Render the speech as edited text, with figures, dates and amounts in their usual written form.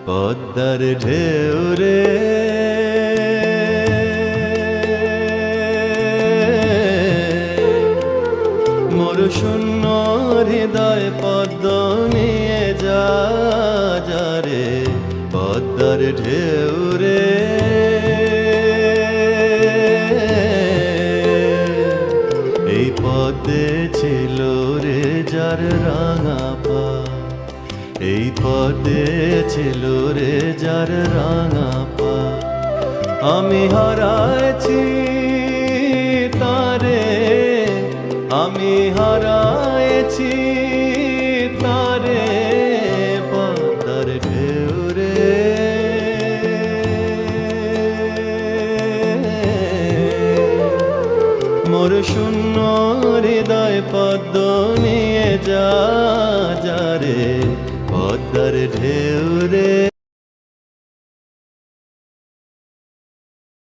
পদ্মার ঢেউ রে মোর শূন্য হৃদয় পদ্ম নিয়ে যা রে পদ্মার ঢেউ রে এই পদ্মে ছিল রে যার রাঙা পা এই পদ্মে ছিল রে যার রাঙা পা আমি হারাইছি তারে আমি হারাইছি তারে পদ্মার ঢেউ রে মোর শূন্য হৃদয় পদ্ম নিয়ে যা রে পদ্মার ঢেউ রে